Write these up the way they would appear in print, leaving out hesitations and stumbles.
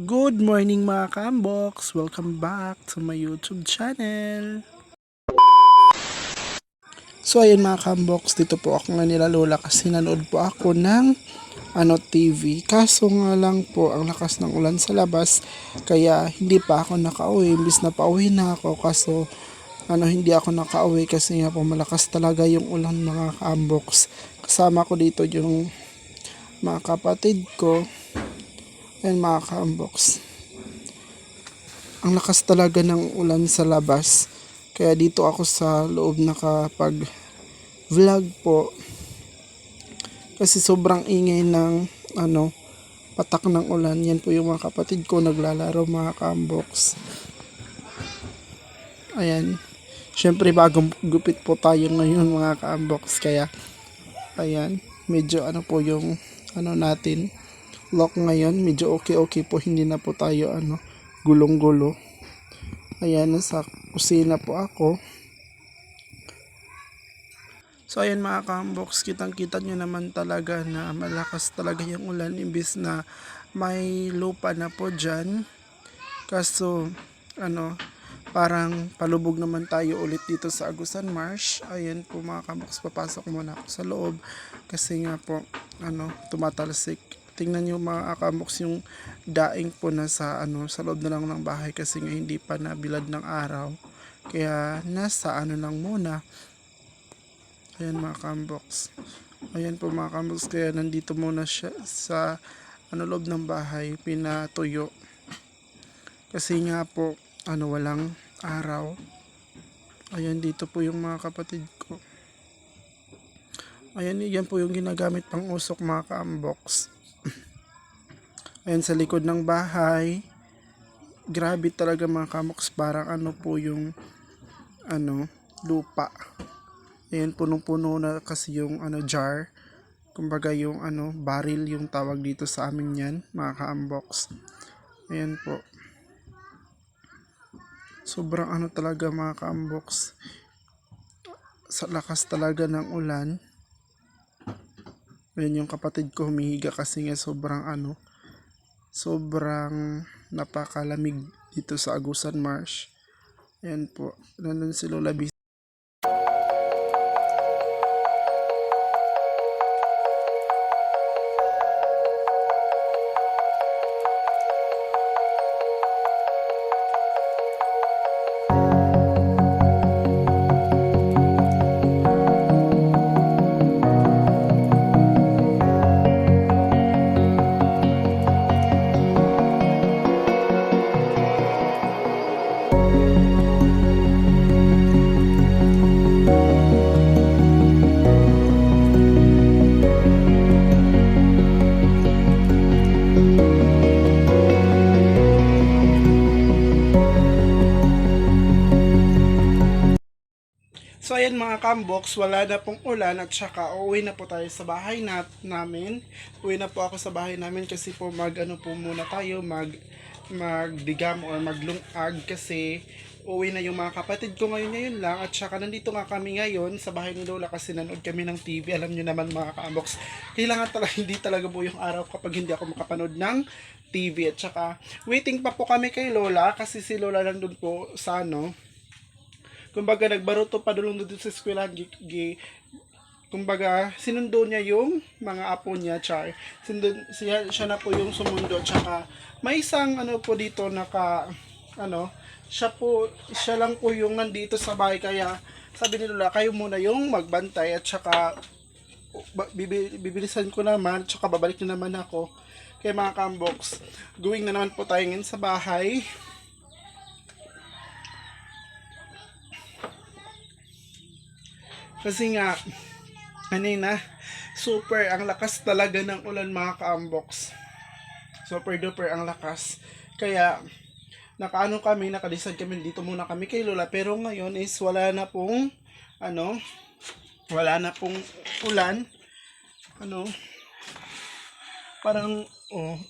Good morning mga Kambox! Welcome back to my YouTube channel! So ayun mga Kambox, dito po ako nga nila Lola kasi nanood po ako ng TV. Kaso nga lang po, ang lakas ng ulan sa labas, kaya hindi pa ako nakauwi. Imbis na pauwi na ako, kaso hindi ako nakauwi kasi nga po malakas talaga yung ulan mga Kambox. Kasama ko dito yung mga kapatid ko and mga Kambox. Ang lakas talaga ng ulan sa labas. Kaya dito ako sa loob nakapag vlog po. Kasi sobrang ingay ng patak ng ulan. Yan po yung mga kapatid ko naglalaro mga Kambox. Ayan. Syempre bagong gupit po tayo ngayon mga Kambox. Kaya ayan. Medyo po yung natin. Lock ngayon. Medyo okay po. Hindi na po tayo gulong-gulo. Ayan, nasa kusina po ako. So ayan mga Kambox, kitang-kita nyo naman talaga na malakas talaga yung ulan imbis na may lupa na po dyan. Kaso parang palubog naman tayo ulit dito sa Agusan Marsh. Ayan po mga Kambox, papasok muna ako sa loob kasi nga po tumatalsik. Tingnan nyo mga Kambox yung daing po na sa loob na lang ng bahay kasi nga hindi pa nabilad ng araw. Kaya nasa lang muna. Ayan mga Kambox. Ayan po mga Kambox, kaya nandito muna siya sa loob ng bahay, pinatuyo. Kasi nga po walang araw. Ayan dito po yung mga kapatid ko. Ayan, yan po yung ginagamit pang usok mga Kambox. Ayan sa likod ng bahay. Grabe talaga mga Kambox, parang po yung lupa. Ayan, punong-puno na kasi yung jar. Kumbaga yung barrel yung tawag dito sa amin yan, mga Kambox. Ayan po. Sobrang talaga mga Kambox. Sa lakas talaga ng ulan. Ayan yung kapatid ko humihiga kasi nga sobrang napakalamig dito sa Agusan Marsh. Ayan po. Nandun si Lola B. So ayan mga Kambox, wala na pong ulan at saka uuwi na po tayo sa bahay namin. Uwi na po ako sa bahay namin kasi po po muna tayo, magdigam or maglungag kasi uwi na yung mga kapatid ko ngayon lang at saka nandito nga kami ngayon sa bahay ni Lola kasi nanood kami ng TV. Alam nyo naman mga Kambox, kailangan talaga hindi talaga po yung araw kapag hindi ako makapanood ng TV at saka waiting pa po kami kay Lola kasi si Lola nandun po sa kumbaga nagbaruto pa dulong doon sa eskwelahan, kumbaga sinundo niya yung mga apo niya, char. Siya na po yung sumundo, tsaka may isang po dito siya lang po yung nandito sa bahay, kaya sabi ni Lola, kayo muna yung magbantay at saka bibilisan ko naman, tsaka babalik na naman ako. Kaya mga Kambox, going na naman po tayo ngayon sa bahay. Kasi nga, super ang lakas talaga ng ulan mga Kambox. Super duper ang lakas. Kaya, nakadeside kami, dito muna kami kay Lola. Pero ngayon is wala na pong ulan. Parang,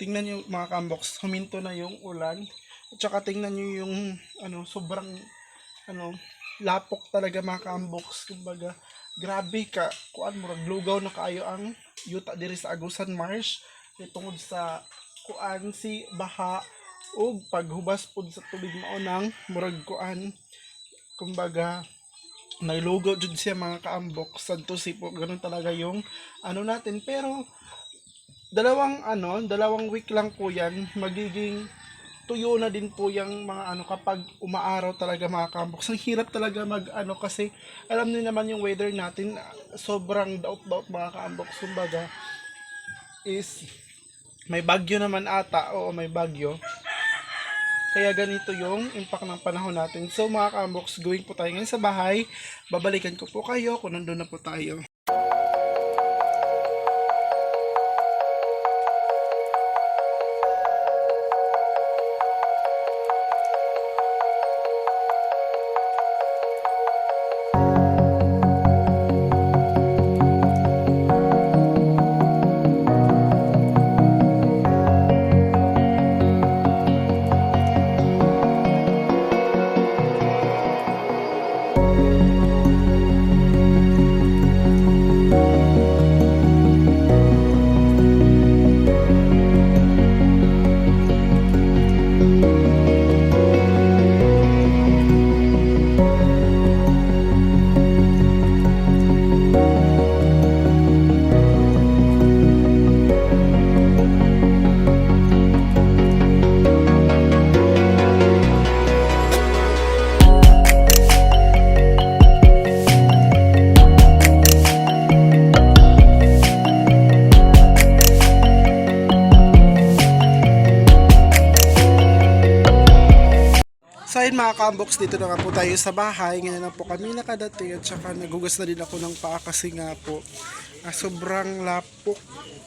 tingnan nyo mga Kambox, huminto na yung ulan. At saka tingnan nyo yung, sobrang, lapok talaga mga Kambox. Kumbaga, grabe ka, lugaw na kaayo ang yuta diri sa Agusan Marsh tungod sa si baha ug paghubas pud sa tubig mao nang murag kuan, kumbaga naglugo jud siya mga kaambok sadto po ganun talaga yung ano natin. Pero dalawang week lang po yan, magiging tuyo na din po yung mga ano kapag umaaraw talaga mga kaambok. Ang hirap talaga mag ano kasi alam niyo naman yung weather natin, sobrang daot-daot mga kaambok. Kumbaga is may bagyo naman ata, oo may bagyo. Kaya ganito yung impact ng panahon natin. So mga kaamboks, going po tayo ngayon sa bahay. Babalikan ko po kayo kung nandun na po tayo. So ayun mga kaamboks, dito na nga po tayo sa bahay. Ngayon na po kami nakadating at saka nagugas na din ako ng paa kasi nga po sobrang lapok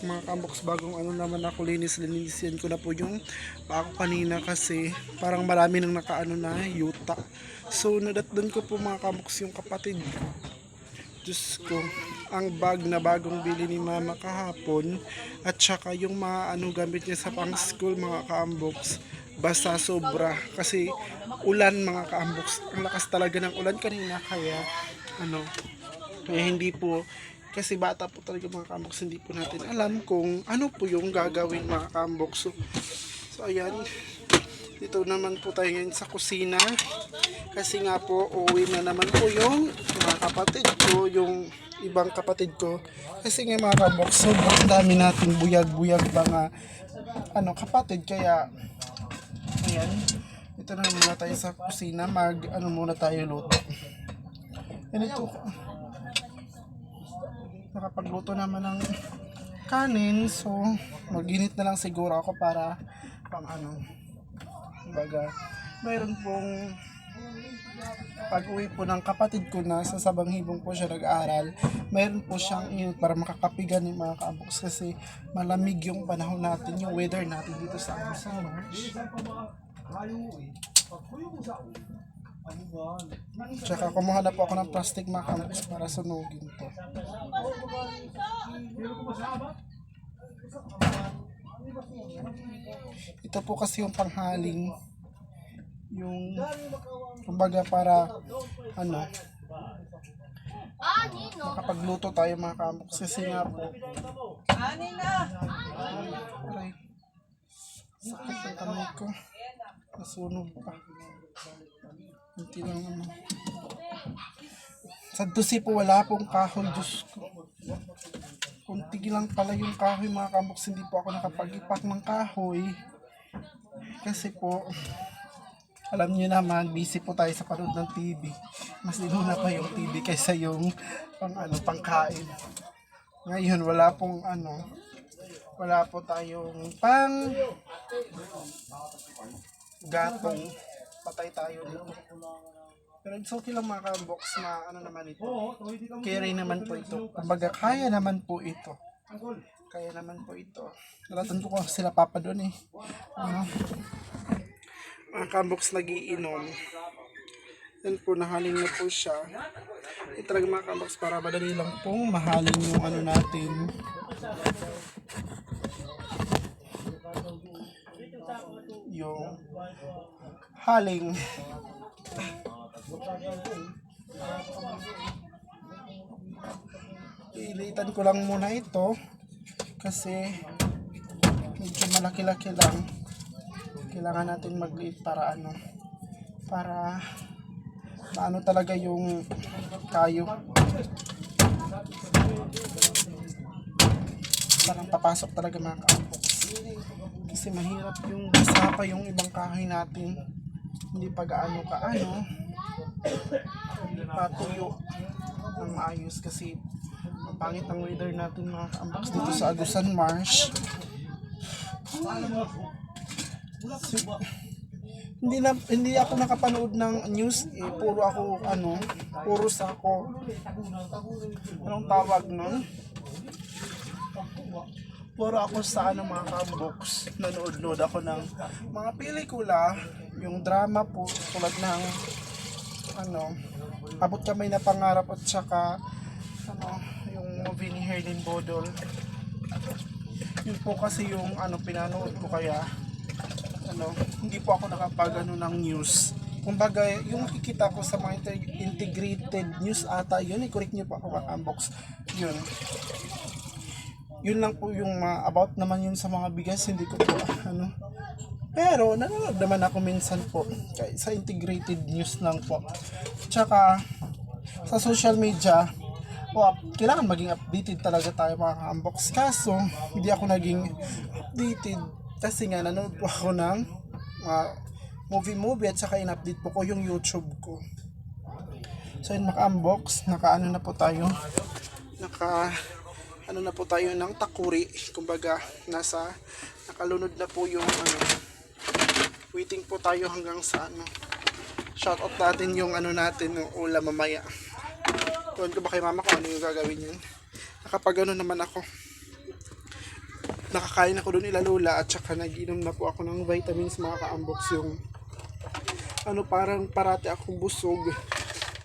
mga kaamboks. Bagong ano naman ako linis-linisian ko na po yung paa ko kanina kasi parang marami nang nakaano na yuta. So nadatdan ko po mga kaamboks yung kapatid ko. Diyos ko, ang bag na bagong bili ni mama kahapon at saka yung mga ano gamit niya sa pang school mga kaamboks. Basta sobra kasi ulan mga kaamboks, ang lakas talaga ng ulan kanina kaya hindi po kasi bata po talaga mga kaamboks, hindi po natin alam kung ano po yung gagawin mga kaamboks. So ayan, dito naman po tayo ngayon sa kusina kasi nga po uuwi na naman po yung mga kapatid ko, yung ibang kapatid ko kasi nga mga kaamboks sobrang dami natin buyag-buyag mga kapatid. Kaya ayan, ito na muna tayo sa kusina, muna tayo luto. And ito, nakapagluto naman ng kanin, so maginit na lang siguro ako para pang kumbaga, mayroon pong pag-uwi po ng kapatid ko na sa Sabang Hibong po siya nag-aaral, mayroon po siyang init para makakapigan ng mga kaamboks kasi malamig yung panahon natin, yung weather natin dito sa March. Tsaka kumuha na po ako ng plastic mga kaamboks para sunugin to. Ito po kasi yung panghaling, yung kumbaga para makapagluto tayo mga kaamboks kasi nga po aray, sakit ang kamay ko, nasunog pa, hindi lang sa dusi po wala pong kahoy. Diyos ko, kunti lang pala yung kahoy mga kaamboks, hindi po ako nakapag-ipak ng kahoy kasi po alam niyo naman, busy po tayo sa panood ng TV. Mas inuna pa yung TV kaysa yung pangkain. Ngayon wala po tayong pang gatong. Patay tayo dito. Pero it's okay lang mga kaamboks na naman ito. Carry naman po ito. Kumbaga kaya naman po ito. Naratan ko sila papa doon eh. Mga kaamboks nagiinom. Yan po, nahaling na po siya. Talaga mga kaamboks, para madali lang pong mahaling yung natin. Yung haling. Ilitan ko lang muna ito kasi medyo malaki-laki lang. Kailangan natin mag-lead para ano, para maano talaga yung kayo. Parang papasok talaga mga ka-unbox. Kasi mahirap yung basa pa yung ibang kahoy natin. Hindi pa gaano kaano. Hindi pa tuyo ng maayos kasi ang pangit ang weather natin mga ka-unbox dito sa Agusan Marsh. Hindi ako nakapanood ng news puro anong tawag nun, puro ako sa mga ka-unbox, nanood ako ng mga pelikula, yung drama po tulad ng Abot Kamay na Pangarap at saka yung movie ni Herlin Bodol. Yun po kasi yung pinanood ko, kaya hindi po ako nakapag ng news. Kumbaga, yung nakikita ko sa mga integrated news ata, yun, i-correct niyo po ako mga unbox. Yun lang po yung about naman yun sa mga bigas, hindi ko po Pero nanonood naman ako minsan po sa integrated news lang po. Tsaka sa social media, kailangan maging updated talaga tayo mga unbox. Kaso, hindi ako naging updated kasi nga nanonood po ako ng movie at saka in-update po ko yung YouTube ko. So yun mga unbox, naka po tayo ng takuri. Kumbaga, nakalunod na po yung waiting po tayo hanggang sa shoutout natin yung natin, yung ulam mamaya. Tuwan ko ba kay mama kung ano yung gagawin yun. Nakapag naman ako. Nakakain ako doon ilalula at saka nag-inom na po ako ng vitamins mga ka-unbox. Yung parang parati akong busog.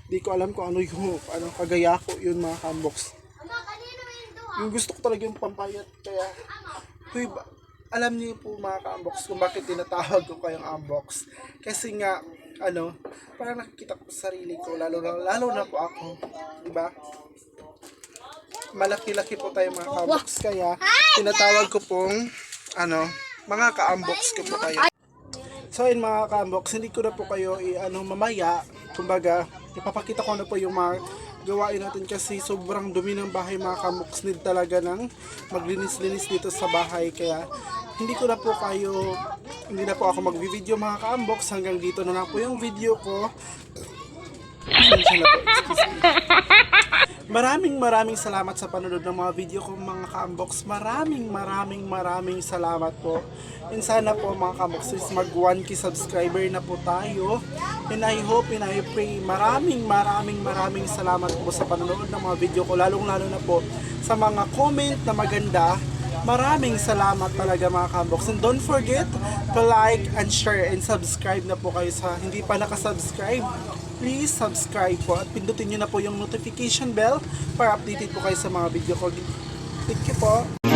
Di ko alam kung ano yung kagaya ko yun mga ka-unbox. Yung gusto ko talaga yung pampayat. Kaya alam niyo po mga ka-unbox kung bakit tinatawag ko kayong unbox. Kasi nga parang nakikita ko sa sarili ko, lalo na po ako, diba? Malaki-laki po tayo mga ka-unbox, kaya tinatawag ko pong mga ka-unbox ko po kayo. So yun mga ka-unbox, hindi ko na po kayo mamaya, kumbaga ipapakita ko na po yung mga gawain natin kasi sobrang dumi ng bahay mga ka-unbox. Need talaga ng maglinis-linis dito sa bahay, kaya hindi na po ako mag-video mga ka-unbox. Hanggang dito na lang po yung video ko. Maraming salamat sa panonood ng mga video ko mga ka-unbox. Maraming salamat po. And sana po mga ka-unbox is mag 1K subscriber na po tayo. And I hope and I pray maraming salamat po sa panonood ng mga video ko. Lalo na po sa mga comment na maganda. Maraming salamat talaga mga ka-unbox. And don't forget to like and share and subscribe na po kayo sa hindi pa nakasubscribe. Please subscribe po at pindutin nyo na po yung notification bell para updated po kayo sa mga video ko. Thank you po.